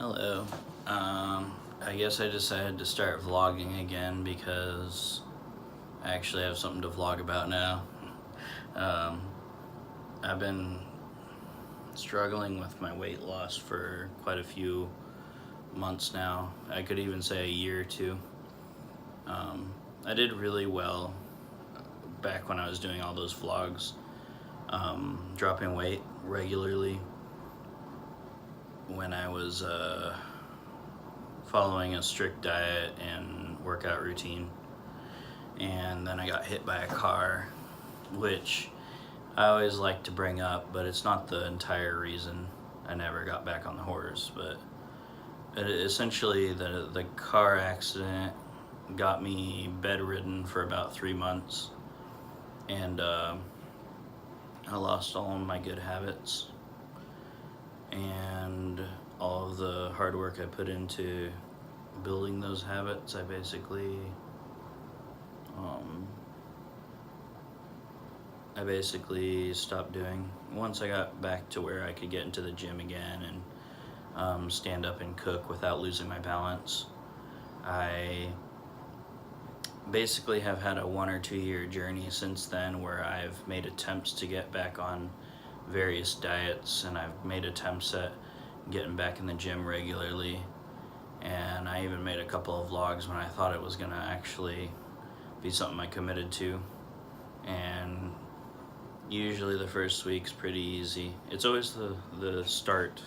Hello. I guess I decided to start vlogging again because I actually have something to vlog about now. Um, I've been struggling with my weight loss for quite a few months now. I could even say a year or two. I did really well back when I was doing all those vlogs, dropping weight regularly when I was following a strict diet and workout routine. And then I got hit by a car, which I always like to bring up, but it's not the entire reason I never got back on the horse. But essentially, the car accident got me bedridden for about 3 months, and I lost all of my good habits and all of the hard work I put into building those habits. I basically stopped doing. Once I got back to where I could get into the gym again and stand up and cook without losing my balance, I basically have had a 1 or 2 year journey since then where I've made attempts to get back on various diets, and I've made attempts at getting back in the gym regularly, and I even made a couple of vlogs when I thought it was gonna actually be something I committed to. And usually the first week's pretty easy. It's always the start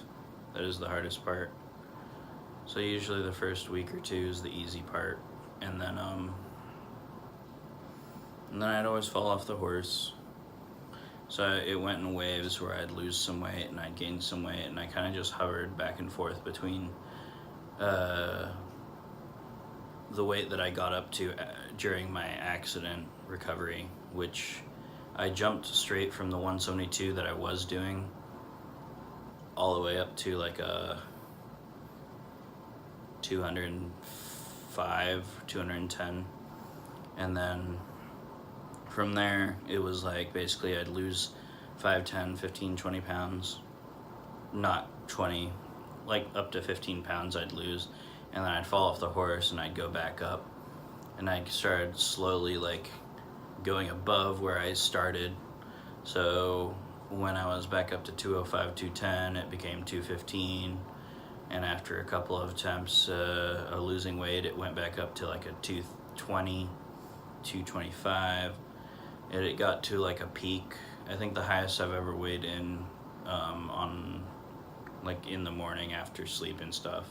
that is the hardest part. So usually the first week or two is the easy part, and then I'd always fall off the horse. So it went in waves where I'd lose some weight and I'd gain some weight, and I kind of just hovered back and forth between the weight that I got up to during my accident recovery, which I jumped straight from the 172 that I was doing all the way up to like a 205, 210, and then from there it was like basically I'd lose 5, 10, 15, 20 pounds, not 20, like up to 15 pounds I'd lose, and then I'd fall off the horse and I'd go back up, and I started slowly like going above where I started. So when I was back up to 205, 210, it became 215, and after a couple of attempts of losing weight, it went back up to like a 220, 225, and it got to like a peak. I think the highest I've ever weighed in on like in the morning after sleep and stuff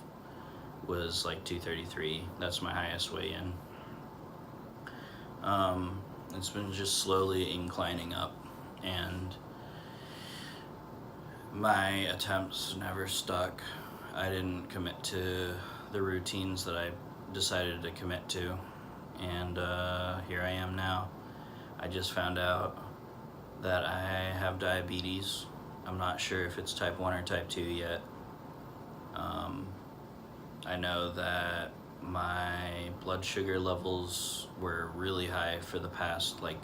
was like 233. That's my highest weigh in. It's been just slowly inclining up, and my attempts never stuck. I didn't commit to the routines that I decided to commit to, and here I am now. I just found out that I have diabetes. I'm not sure if it's type 1 or type 2 yet. I know that my blood sugar levels were really high for the past like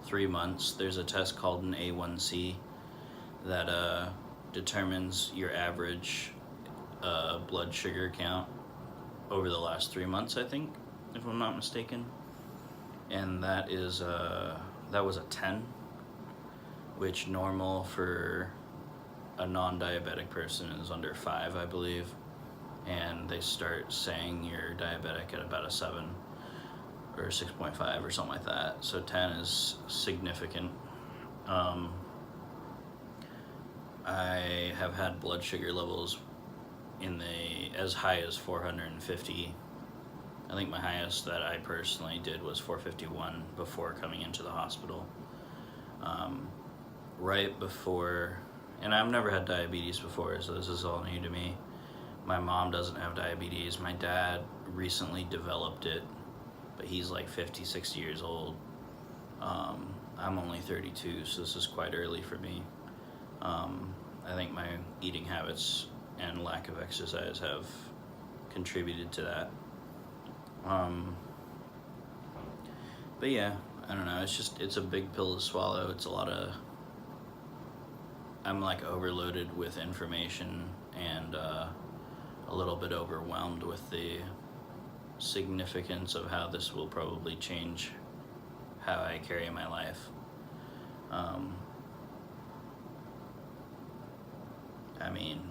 3 months. There's a test called an A1C that determines your average blood sugar count over the last 3 months, I think, if I'm not mistaken. And that was a 10, which normal for a non-diabetic person is under 5, I believe. And they start saying you're diabetic at about a 7 or 6.5 or something like that. So 10 is significant. I have had blood sugar levels as high as 450. I think my highest that I personally did was 451 before coming into the hospital. Right before, and I've never had diabetes before, so this is all new to me. My mom doesn't have diabetes. My dad recently developed it, but he's like 50, 60 years old. I'm only 32, so this is quite early for me. I think my eating habits and lack of exercise have contributed to that. But yeah, I don't know, it's a big pill to swallow. I'm like overloaded with information and a a little bit overwhelmed with the significance of how this will probably change how I carry my life. I mean,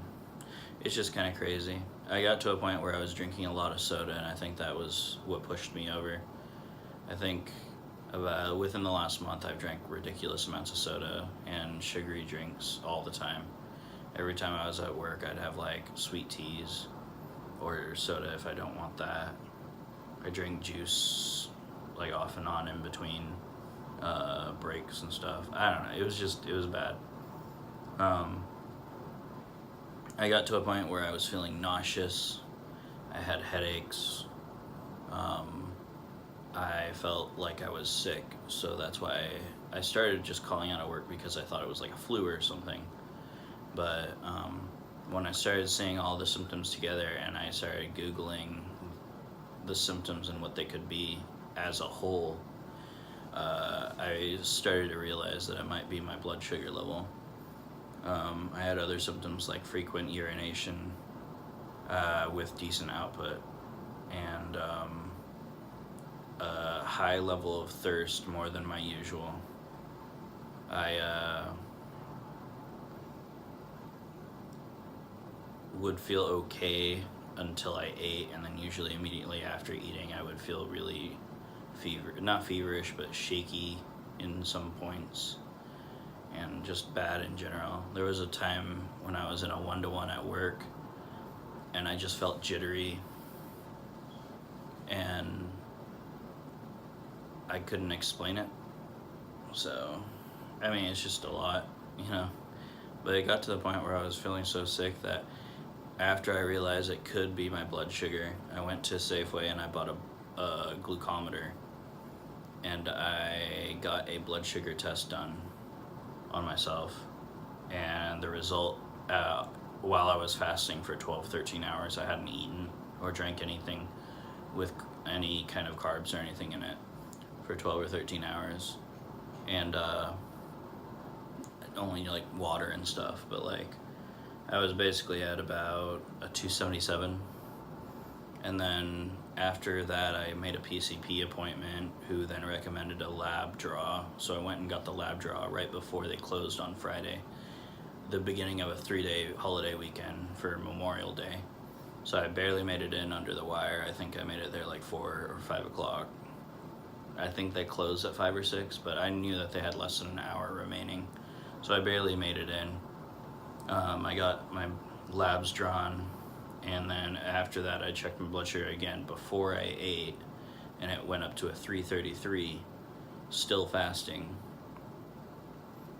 it's just kind of crazy. I got to a point where I was drinking a lot of soda, and I think that was what pushed me over. I think within the last month, I've drank ridiculous amounts of soda and sugary drinks all the time. Every time I was at work, I'd have like sweet teas or soda if I don't want that. I drink juice like off and on in between breaks and stuff. I don't know. It was bad. I got to a point where I was feeling nauseous. I had headaches. I felt like I was sick, so that's why I started just calling out of work because I thought it was like a flu or something. But when I started seeing all the symptoms together and I started Googling the symptoms and what they could be as a whole, I started to realize that it might be my blood sugar level. I had other symptoms like frequent urination with decent output, and a high level of thirst, more than my usual. I would feel okay until I ate, and then usually immediately after eating I would feel really not feverish, but shaky in some points, and just bad in general. There was a time when I was in a 1-to-1 at work, and I just felt jittery, and I couldn't explain it. So, I mean, it's just a lot, you know. But it got to the point where I was feeling so sick that after I realized it could be my blood sugar, I went to Safeway and I bought a glucometer, and I got a blood sugar test done on myself, and the result, while I was fasting for 12-13 hours, I hadn't eaten or drank anything with any kind of carbs or anything in it for 12 or 13 hours, and only like water and stuff, but like I was basically at about a 277. And then after that, I made a PCP appointment, who then recommended a lab draw. So I went and got the lab draw right before they closed on Friday, the beginning of a 3-day holiday weekend for Memorial Day. So I barely made it in under the wire. I think I made it there like 4 or 5 o'clock. I think they closed at 5 or 6, but I knew that they had less than an hour remaining. So I barely made it in. I got my labs drawn, and then after that I checked my blood sugar again before I ate, and it went up to a 333, still fasting.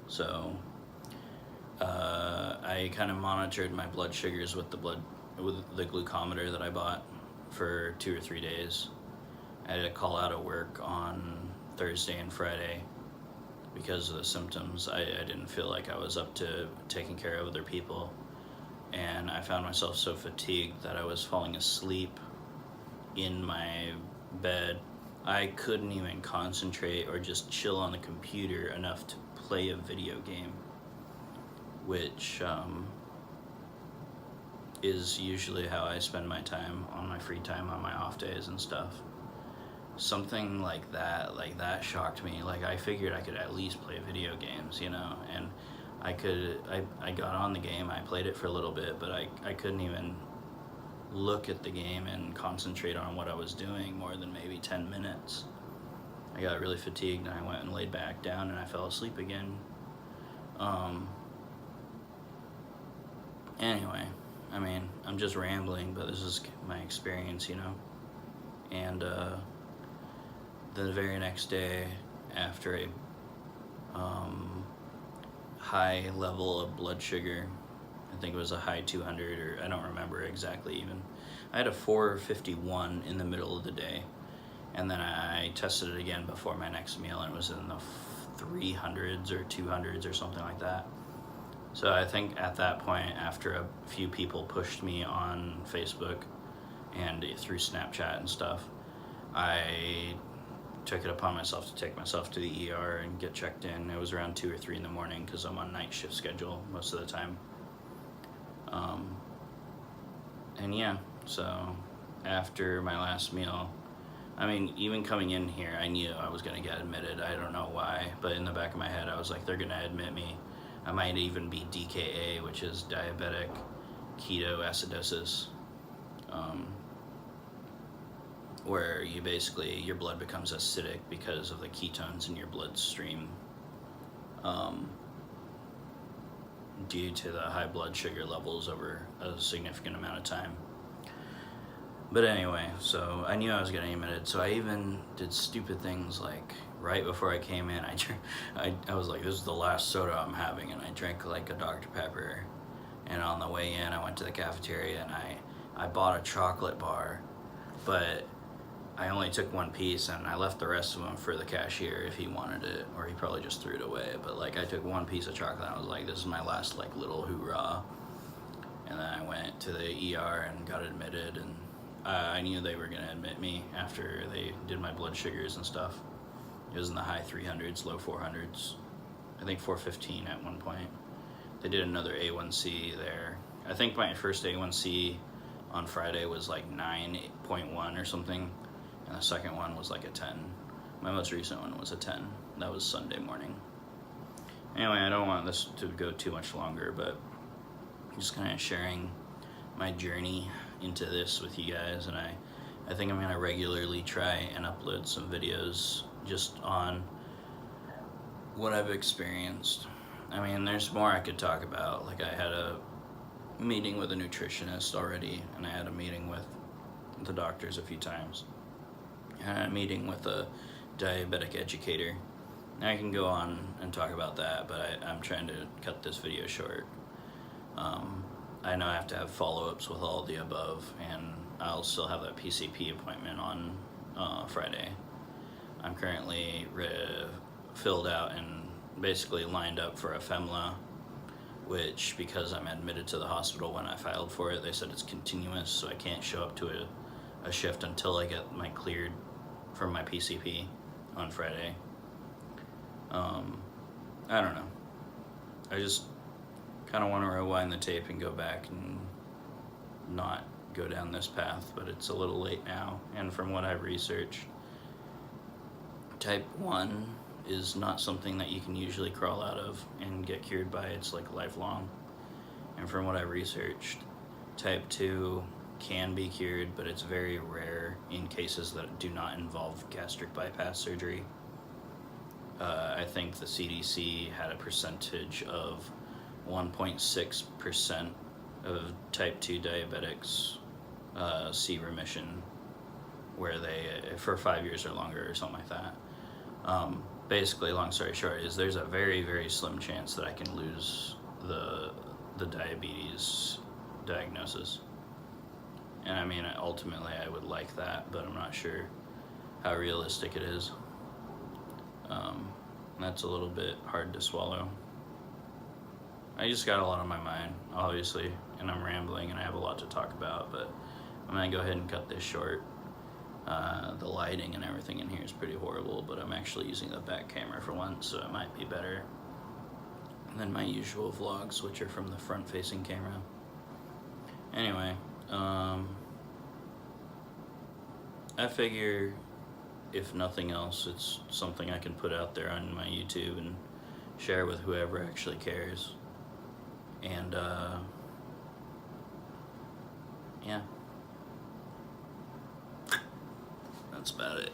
So I kind of monitored my blood sugars with the glucometer that I bought for 2 or 3 days. I had to call out of work on Thursday and Friday because of the symptoms. I didn't feel like I was up to taking care of other people, and I found myself so fatigued that I was falling asleep in my bed. I couldn't even concentrate or just chill on the computer enough to play a video game, which is usually how I spend my time on my free time on my off days and stuff. Something like that shocked me. Like, I figured I could at least play video games, you know, and I got on the game, I played it for a little bit, but I couldn't even look at the game and concentrate on what I was doing more than maybe 10 minutes. I got really fatigued, and I went and laid back down, and I fell asleep again. Anyway, I mean, I'm just rambling, but this is my experience, you know, and the very next day, after a high level of blood sugar, I think it was a high 200, or I don't remember exactly even. I had a 451 in the middle of the day, and then I tested it again before my next meal, and it was in the 300s or 200s or something like that. So I think at that point, after a few people pushed me on Facebook and through Snapchat and stuff, I took it upon myself to take myself to the ER and get checked in. It was around 2 or 3 in the morning because I'm on night shift schedule most of the time. And yeah, so after my last meal, I mean, even coming in here, I knew I was going to get admitted. I don't know why, but in the back of my head, I was like, they're going to admit me. I might even be DKA, which is diabetic ketoacidosis, where you basically, your blood becomes acidic because of the ketones in your bloodstream, due to the high blood sugar levels over a significant amount of time. But anyway, so I knew I was getting admitted, so I even did stupid things like right before I came in, I was like, this is the last soda I'm having, and I drank like a Dr. Pepper. And on the way in, I went to the cafeteria and I bought a chocolate bar, but I only took one piece and I left the rest of them for the cashier if he wanted it, or he probably just threw it away. But like, I took one piece of chocolate and I was like, this is my last like little hoorah. And then I went to the ER and got admitted, and I knew they were going to admit me after they did my blood sugars and stuff. It was in the high 300s, low 400s. I think 415 at one point. They did another A1C there. I think my first A1C on Friday was like 9.1 or something, and the second one was like a 10. My most recent one was a 10. That was Sunday morning. Anyway, I don't want this to go too much longer, but I'm just kind of sharing my journey into this with you guys, and I think I'm going to regularly try and upload some videos just on what I've experienced. I mean, there's more I could talk about. Like, I had a meeting with a nutritionist already, and I had a meeting with the doctors a few times. I had a meeting with a diabetic educator. I can go on and talk about that, but I'm trying to cut this video short. I know I have to have follow-ups with all the above, and I'll still have that PCP appointment on Friday. I'm currently filled out and basically lined up for a FEMLA, which, because I'm admitted to the hospital when I filed for it, they said it's continuous, so I can't show up to a shift until I get my cleared from my PCP on Friday. I don't know. I just kind of want to rewind the tape and go back and not go down this path, but it's a little late now. And from what I've researched, type 1 is not something that you can usually crawl out of and get cured by. It's like lifelong. And from what I've researched, type 2 can be cured, but it's very rare in cases that do not involve gastric bypass surgery. I think the CDC had a percentage of 1.6% of type 2 diabetics see remission, where they, for 5 years or longer or something like that. Basically, long story short, is there's a very, very slim chance that I can lose the diabetes diagnosis. And I mean, ultimately I would like that, but I'm not sure how realistic it is. That's a little bit hard to swallow. I just got a lot on my mind, obviously, and I'm rambling and I have a lot to talk about, but I'm gonna go ahead and cut this short. The lighting and everything in here is pretty horrible, but I'm actually using the back camera for once, so it might be better than my usual vlogs, which are from the front-facing camera. Anyway, I figure, if nothing else, it's something I can put out there on my YouTube and share with whoever actually cares. And, yeah. That's about it.